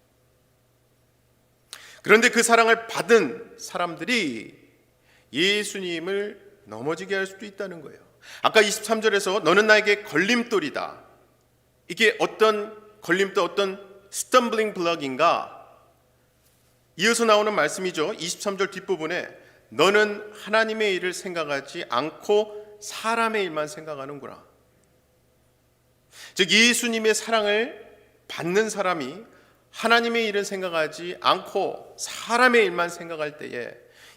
그런데 그 사랑을 받은 사람들이 예수님을 넘어지게 할 수도 있다는 거예요. 아까 23절에서 너는 나에게 걸림돌이다, 이게 어떤 걸림돌, 어떤 스텀블링 블럭인가? 이어서 나오는 말씀이죠. 23절 뒷부분에 너는 하나님의 일을 생각하지 않고 사람의 일만 생각하는구나. 즉 예수님의 사랑을 받는 사람이 하나님의 일은 생각하지 않고 사람의 일만 생각할 때에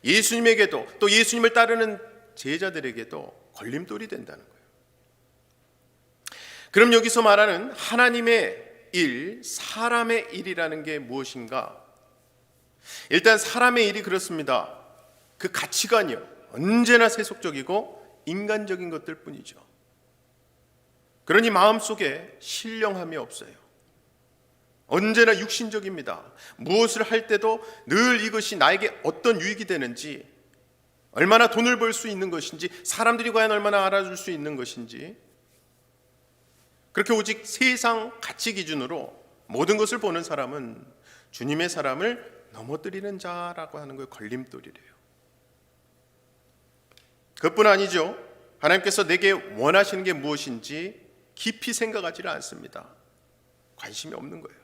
예수님에게도 또 예수님을 따르는 제자들에게도 걸림돌이 된다는 거예요. 그럼 여기서 말하는 하나님의 일, 사람의 일이라는 게 무엇인가? 일단 사람의 일이 그렇습니다. 그 가치관이요, 언제나 세속적이고 인간적인 것들 뿐이죠. 그러니 마음속에 신령함이 없어요. 언제나 육신적입니다. 무엇을 할 때도 늘 이것이 나에게 어떤 유익이 되는지, 얼마나 돈을 벌 수 있는 것인지, 사람들이 과연 얼마나 알아줄 수 있는 것인지, 그렇게 오직 세상 가치 기준으로 모든 것을 보는 사람은 주님의 사람을 넘어뜨리는 자라고 하는 거예요. 걸림돌이래요. 그것뿐 아니죠. 하나님께서 내게 원하시는 게 무엇인지 깊이 생각하지를 않습니다. 관심이 없는 거예요.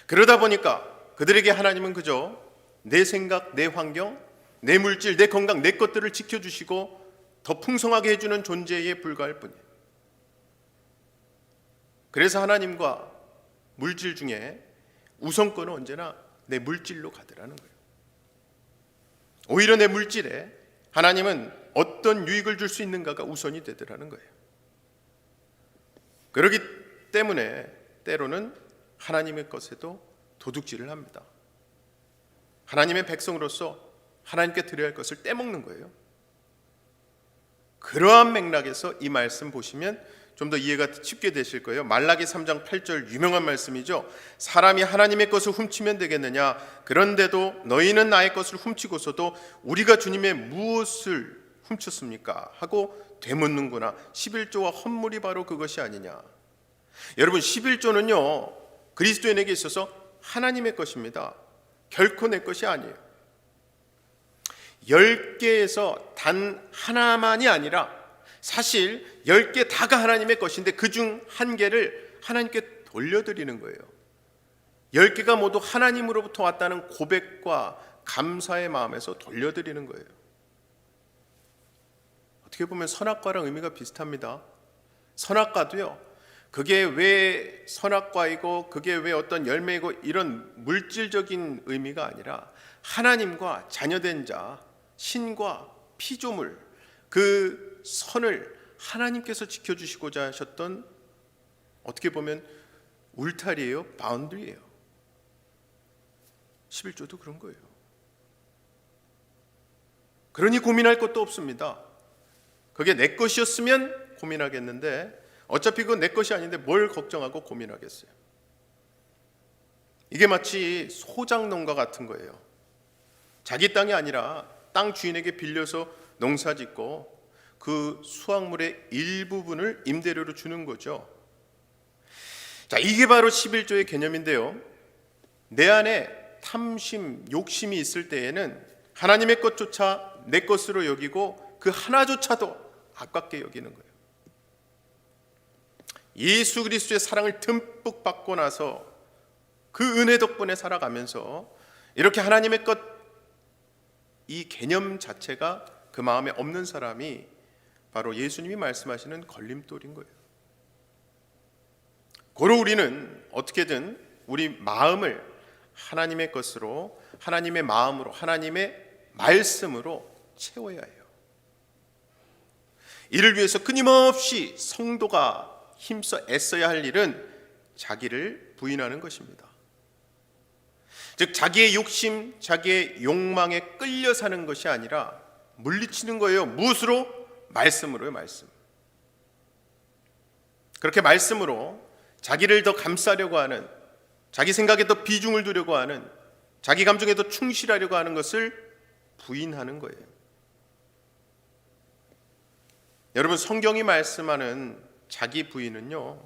그러다 보니까 그들에게 하나님은 그저 내 생각, 내 환경, 내 물질, 내 건강, 내 것들을 지켜주시고 더 풍성하게 해주는 존재에 불과할 뿐이에요. 그래서 하나님과 물질 중에 우선권은 언제나 내 물질로 가더라는 거예요. 오히려 내 물질에 하나님은 어떤 유익을 줄 수 있는가가 우선이 되더라는 거예요. 그렇기 때문에 때로는 하나님의 것에도 도둑질을 합니다. 하나님의 백성으로서 하나님께 드려야 할 것을 떼먹는 거예요. 그러한 맥락에서 이 말씀 보시면 좀 더 이해가 쉽게 되실 거예요. 말라기 3장 8절 유명한 말씀이죠. 사람이 하나님의 것을 훔치면 되겠느냐? 그런데도 너희는 나의 것을 훔치고서도 우리가 주님의 무엇을 훔쳤습니까? 하고 되묻는구나. 11조와 헌물이 바로 그것이 아니냐. 여러분, 11조는요 그리스도인에게 있어서 하나님의 것입니다. 결코 내 것이 아니에요. 10개에서 단 하나만이 아니라 사실 10개 다가 하나님의 것인데 그중 한 개를 하나님께 돌려드리는 거예요. 10개가 모두 하나님으로부터 왔다는 고백과 감사의 마음에서 돌려드리는 거예요. 어떻게 보면 선악과랑 의미가 비슷합니다. 선악과도요, 그게 왜 선악과이고 그게 왜 어떤 열매이고 이런 물질적인 의미가 아니라 하나님과 자녀된 자, 신과 피조물, 그 선을 하나님께서 지켜주시고자 하셨던, 어떻게 보면 울타리예요, 바운드리예요. 11조도 그런 거예요. 그러니 고민할 것도 없습니다. 그게 내 것이었으면 고민하겠는데 어차피 그건 내 것이 아닌데 뭘 걱정하고 고민하겠어요. 이게 마치 소작농가 같은 거예요. 자기 땅이 아니라 땅 주인에게 빌려서 농사 짓고 그 수확물의 일부분을 임대료로 주는 거죠. 자, 이게 바로 11조의 개념인데요. 내 안에 탐심, 욕심이 있을 때에는 하나님의 것조차 내 것으로 여기고 그 하나조차도 아깝게 여기는 거예요. 예수 그리스도의 사랑을 듬뿍 받고 나서 그 은혜 덕분에 살아가면서 이렇게 하나님의 것, 이 개념 자체가 그 마음에 없는 사람이 바로 예수님이 말씀하시는 걸림돌인 거예요. 고로 우리는 어떻게든 우리 마음을 하나님의 것으로, 하나님의 마음으로, 하나님의 말씀으로 채워야 해요. 이를 위해서 끊임없이 성도가 힘써 애써야 할 일은 자기를 부인하는 것입니다. 즉 자기의 욕심, 자기의 욕망에 끌려 사는 것이 아니라 물리치는 거예요. 무엇으로? 말씀으로요. 말씀. 그렇게 말씀으로 자기를 더 감싸려고 하는, 자기 생각에 더 비중을 두려고 하는, 자기 감정에 더 충실하려고 하는 것을 부인하는 거예요. 여러분, 성경이 말씀하는 자기 부인은요,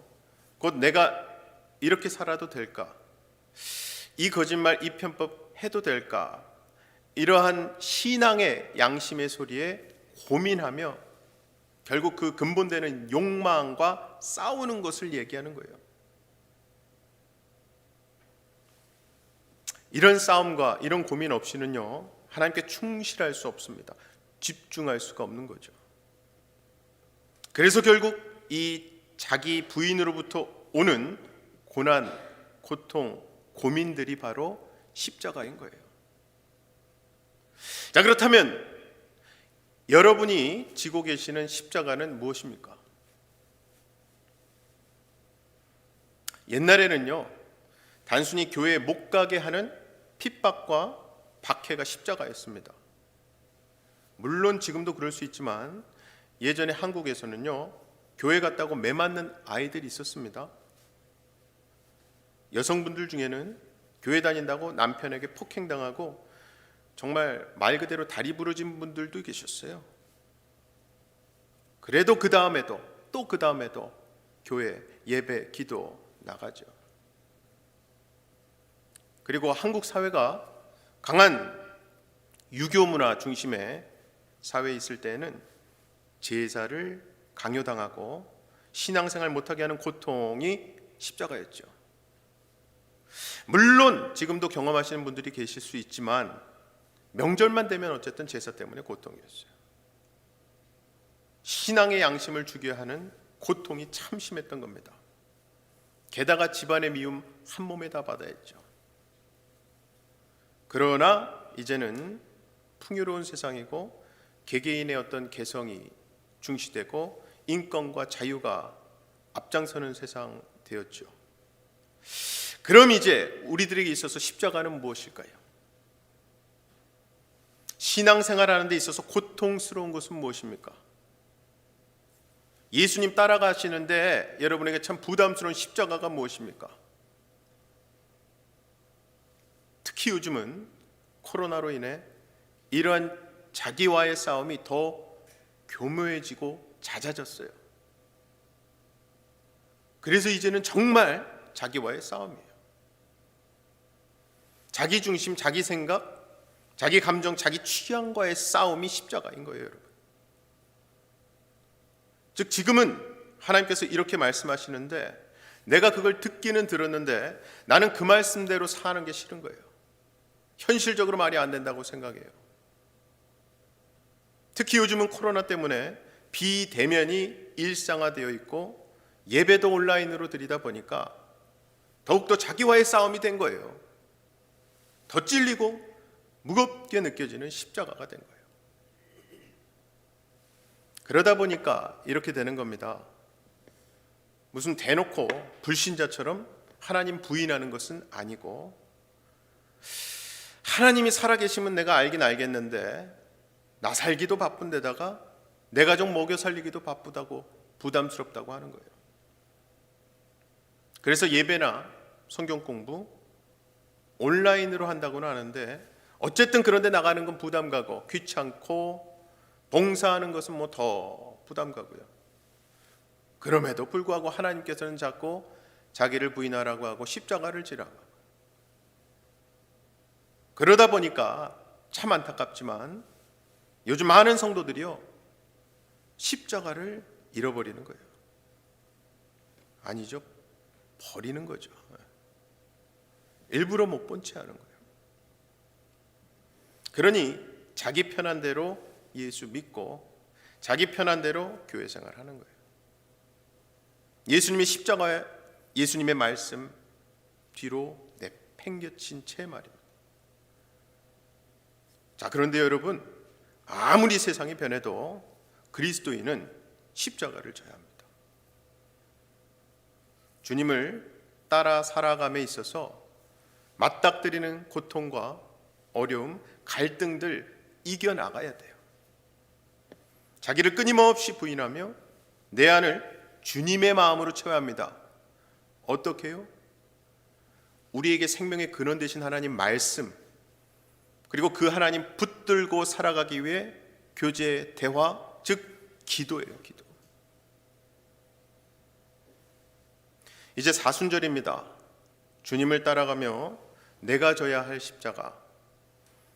곧 내가 이렇게 살아도 될까? 이 거짓말, 이 편법 해도 될까? 이러한 신앙의 양심의 소리에 고민하며 결국 그 근본되는 욕망과 싸우는 것을 얘기하는 거예요. 이런 싸움과 이런 고민 없이는요, 하나님께 충실할 수 없습니다. 집중할 수가 없는 거죠. 그래서 결국 이 자기 부인으로부터 오는 고난, 고통, 고민들이 바로 십자가인 거예요. 자, 그렇다면 여러분이 지고 계시는 십자가는 무엇입니까? 옛날에는요, 단순히 교회에 못 가게 하는 핍박과 박해가 십자가였습니다. 물론 지금도 그럴 수 있지만 예전에 한국에서는요, 교회 갔다고 매 맞는 아이들이 있었습니다. 여성분들 중에는 교회 다닌다고 남편에게 폭행당하고 정말 말 그대로 다리 부러진 분들도 계셨어요. 그래도 그 다음에도 또 그 다음에도 교회, 예배, 기도 나가죠. 그리고 한국 사회가 강한 유교 문화 중심의 사회에 있을 때에는 제사를 강요당하고 신앙생활 못하게 하는 고통이 십자가였죠. 물론 지금도 경험하시는 분들이 계실 수 있지만 명절만 되면 어쨌든 제사 때문에 고통이었어요. 신앙의 양심을 죽여야 하는 고통이 참 심했던 겁니다. 게다가 집안의 미움 한 몸에 다 받아야 했죠. 그러나 이제는 풍요로운 세상이고 개개인의 어떤 개성이 중시되고 인권과 자유가 앞장서는 세상 되었죠. 그럼 이제 우리들에게 있어서 십자가는 무엇일까요? 신앙생활하는 데 있어서 고통스러운 것은 무엇입니까? 예수님 따라가시는데 여러분에게 참 부담스러운 십자가가 무엇입니까? 특히 요즘은 코로나로 인해 이러한 자기와의 싸움이 더 교묘해지고 잦아졌어요. 그래서 이제는 정말 자기와의 싸움이에요. 자기 중심, 자기 생각, 자기 감정, 자기 취향과의 싸움이 십자가인 거예요, 여러분. 즉 지금은 하나님께서 이렇게 말씀하시는데 내가 그걸 듣기는 들었는데 나는 그 말씀대로 사는 게 싫은 거예요. 현실적으로 말이 안 된다고 생각해요. 특히 요즘은 코로나 때문에 비대면이 일상화되어 있고 예배도 온라인으로 드리다 보니까 더욱더 자기와의 싸움이 된 거예요. 더 찔리고 무겁게 느껴지는 십자가가 된 거예요. 그러다 보니까 이렇게 되는 겁니다. 무슨 대놓고 불신자처럼 하나님 부인하는 것은 아니고, 하나님이 살아계시면 내가 알긴 알겠는데 나 살기도 바쁜데다가 내 가족 먹여 살리기도 바쁘다고 부담스럽다고 하는 거예요. 그래서 예배나 성경 공부 온라인으로 한다고는 하는데 어쨌든 그런데 나가는 건 부담 가고 귀찮고 봉사하는 것은 뭐 더 부담 가고요. 그럼에도 불구하고 하나님께서는 자꾸 자기를 부인하라고 하고 십자가를 지라고 하고, 그러다 보니까 참 안타깝지만 요즘 많은 성도들이요 십자가를 잃어버리는 거예요. 아니죠, 버리는 거죠. 일부러 못 본 채 하는 거예요. 그러니 자기 편한 대로 예수 믿고 자기 편한 대로 교회 생활하는 거예요. 예수님의 십자가에 예수님의 말씀 뒤로 내팽겨친 채 말입니다. 자, 그런데 여러분, 아무리 세상이 변해도 그리스도인은 십자가를 져야 합니다. 주님을 따라 살아감에 있어서 맞닥뜨리는 고통과 어려움, 갈등들 이겨나가야 돼요. 자기를 끊임없이 부인하며 내 안을 주님의 마음으로 채워야 합니다. 어떻게 해요? 우리에게 생명의 근원 되신 하나님 말씀, 그리고 그 하나님 붙들고 살아가기 위해 교제, 대화, 즉 기도예요. 기도. 이제 사순절입니다. 주님을 따라가며 내가 져야 할 십자가,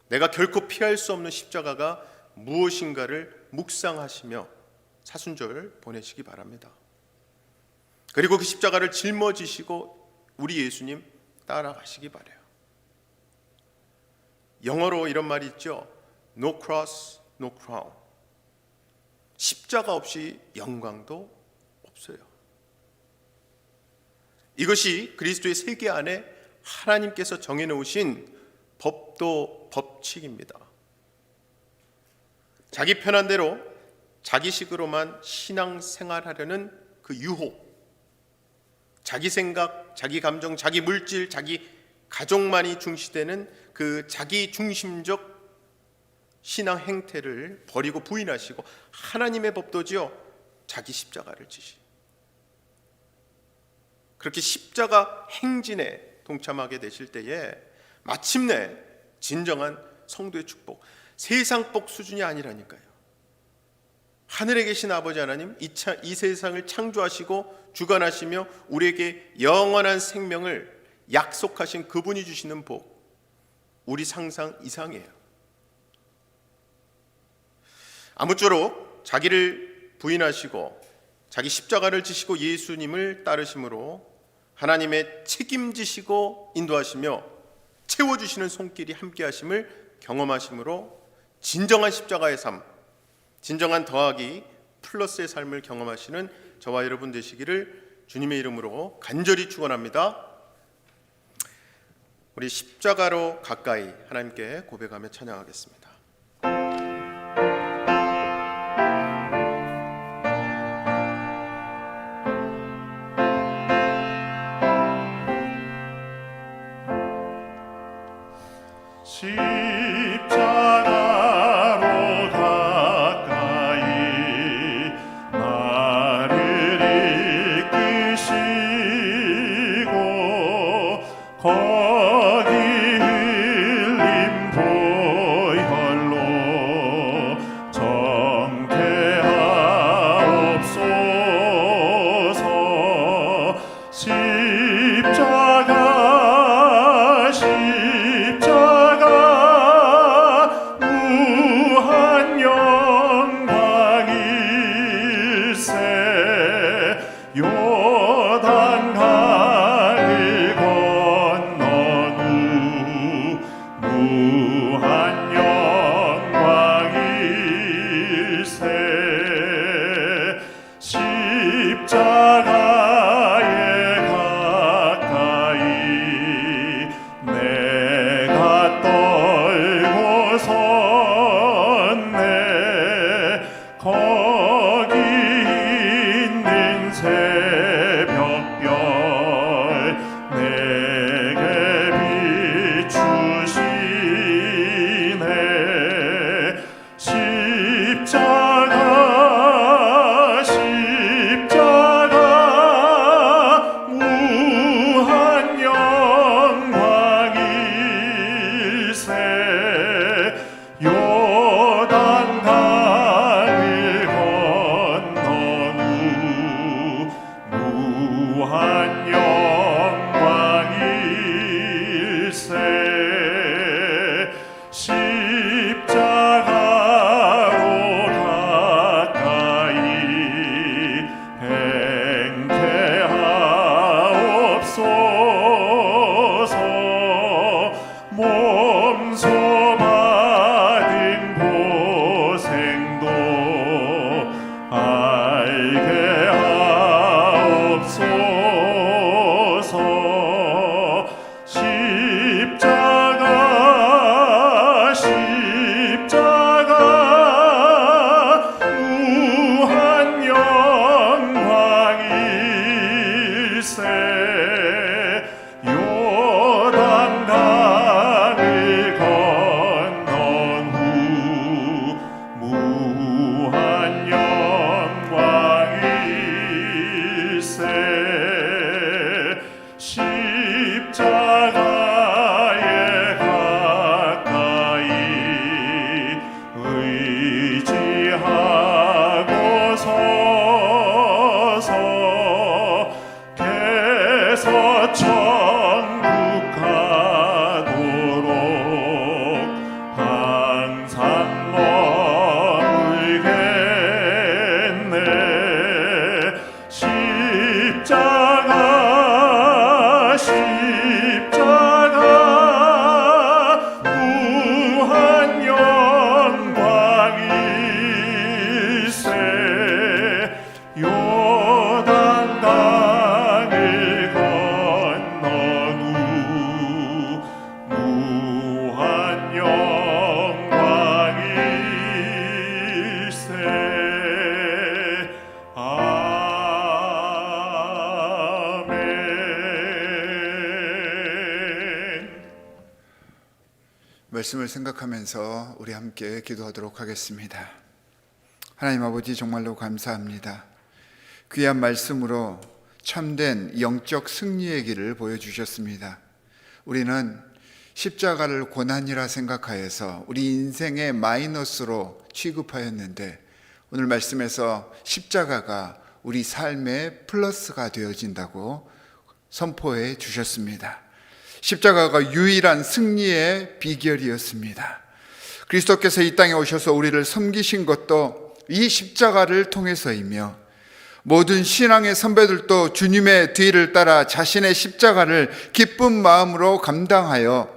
내가 결코 피할 수 없는 십자가가 무엇인가를 묵상하시며 사순절 보내시기 바랍니다. 그리고 그 십자가를 짊어지시고 우리 예수님 따라가시기 바라요. 영어로 이런 말이 있죠. No cross, no crown. 십자가 없이 영광도 없어요. 이것이 그리스도의 세계 안에 하나님께서 정해놓으신 법도 법칙입니다. 자기 편한 대로 자기식으로만 신앙생활하려는 그 유혹, 자기 생각, 자기 감정, 자기 물질, 자기 가족만이 중시되는 그 자기 중심적 신앙 행태를 버리고 부인하시고 하나님의 법도지요, 자기 십자가를 지시. 그렇게 십자가 행진에 동참하게 되실 때에 마침내 진정한 성도의 축복, 세상복 수준이 아니라니까요. 하늘에 계신 아버지 하나님, 이 세상을 창조하시고 주관하시며 우리에게 영원한 생명을 약속하신 그분이 주시는 복, 우리 상상 이상이에요. 아무쪼록 자기를 부인하시고 자기 십자가를 지시고 예수님을 따르심으로 하나님의 책임지시고 인도하시며 채워주시는 손길이 함께하심을 경험하심으로 진정한 십자가의 삶, 진정한 더하기 플러스의 삶을 경험하시는 저와 여러분 되시기를 주님의 이름으로 간절히 축원합니다. 우리 십자가로 가까이 하나님께 고백하며 찬양하겠습니다. 십자가로 가까이 나를 이끄시고 거기 흘린 보혈로 정케하옵소서. 십자가 무한 영광일세. 요단강을 건넌 후 무한 영광일세. 십자가에 가까이 내가 떨고 섰네. 거기 있는 새벽별 내게 비추시네. 십자가 무한 영광일세. 요단강을 건넌 후 무한 영광일세. 십자가로 가까이 행케하옵소서. 몸소 말씀을 생각하면서 우리 함께 기도하도록 하겠습니다. 하나님 아버지, 정말로 감사합니다. 귀한 말씀으로 참된 영적 승리의 길을 보여주셨습니다. 우리는 십자가를 고난이라 생각하여서 우리 인생의 마이너스로 취급하였는데, 오늘 말씀에서 십자가가 우리 삶의 플러스가 되어진다고 선포해 주셨습니다. 십자가가 유일한 승리의 비결이었습니다. 그리스도께서 이 땅에 오셔서 우리를 섬기신 것도 이 십자가를 통해서이며, 모든 신앙의 선배들도 주님의 뒤를 따라 자신의 십자가를 기쁜 마음으로 감당하여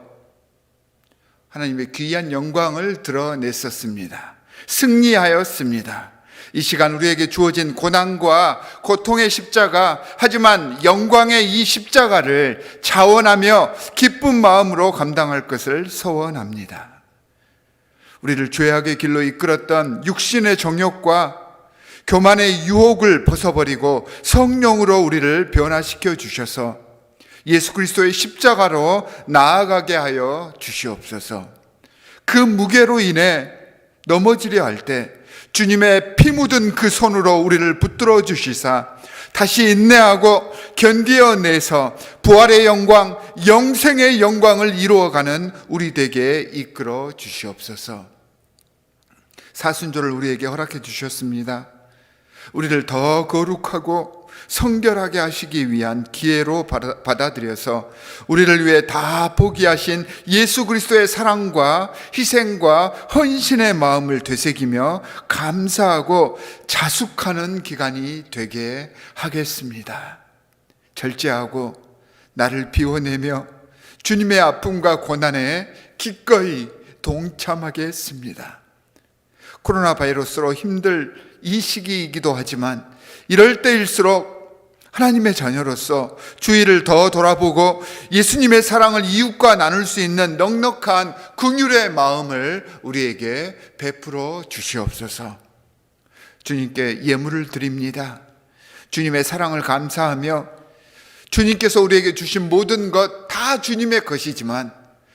하나님의 귀한 영광을 드러냈었습니다. 승리하였습니다. 이 시간 우리에게 주어진 고난과 고통의 십자가, 하지만 영광의 이 십자가를 자원하며 기쁜 마음으로 감당할 것을 소원합니다. 우리를 죄악의 길로 이끌었던 육신의 정욕과 교만의 유혹을 벗어버리고 성령으로 우리를 변화시켜 주셔서 예수 그리스도의 십자가로 나아가게 하여 주시옵소서. 그 무게로 인해 넘어지려 할 때 주님의 피 묻은 그 손으로 우리를 붙들어 주시사 다시 인내하고 견디어내서 부활의 영광, 영생의 영광을 이루어가는 우리 되게 이끌어 주시옵소서. 사순절을 우리에게 허락해 주셨습니다. 우리를 더 거룩하고 성결하게 하시기 위한 기회로 받아들여서 우리를 위해 다 포기하신 예수 그리스도의 사랑과 희생과 헌신의 마음을 되새기며 감사하고 자숙하는 기간이 되게 하겠습니다. 절제하고 나를 비워내며 주님의 아픔과 고난에 기꺼이 동참하겠습니다. 코로나 바이러스로 힘들 이 시기이기도 하지만 이럴 때일수록 하나님의 자녀로서 주위를 더 돌아보고 예수님의 사랑을 이웃과 나눌 수 있는 넉넉한 긍휼의 마음을 우리에게 베풀어 주시옵소서. 주님께 예물을 드립니다. 주님의 사랑을 감사하며 주님께서 우리에게 주신 모든 것 다 주님의 것이지만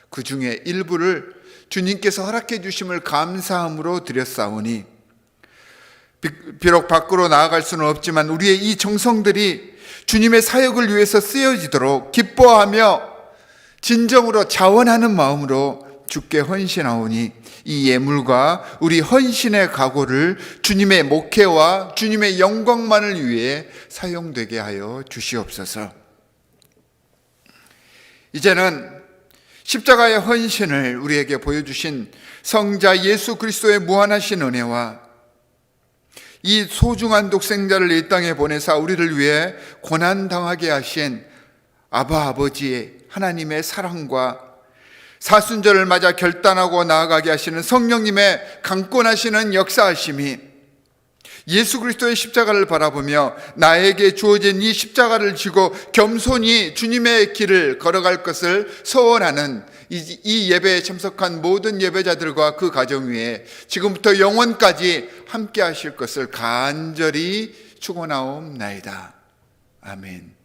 그 중에 일부를 주님께서 허락해 주심을 감사함으로 드렸사오니, 비록 밖으로 나아갈 수는 없지만 우리의 이 정성들이 주님의 사역을 위해서 쓰여지도록 기뻐하며 진정으로 자원하는 마음으로 주께 헌신하오니, 이 예물과 우리 헌신의 각오를 주님의 목회와 주님의 영광만을 위해 사용되게 하여 주시옵소서. 이제는 십자가의 헌신을 우리에게 보여주신 성자 예수 그리스도의 무한하신 은혜와 이 소중한 독생자를 이 땅에 보내사 우리를 위해 고난당하게 하신 아바 아버지의 하나님의 사랑과 사순절을 맞아 결단하고 나아가게 하시는 성령님의 강권하시는 역사하심이 예수 그리스도의 십자가를 바라보며 나에게 주어진 이 십자가를 지고 겸손히 주님의 길을 걸어갈 것을 소원하는 이 예배에 참석한 모든 예배자들과 그 가정 위에 지금부터 영원까지 함께 하실 것을 간절히 축원하옵나이다. 아멘.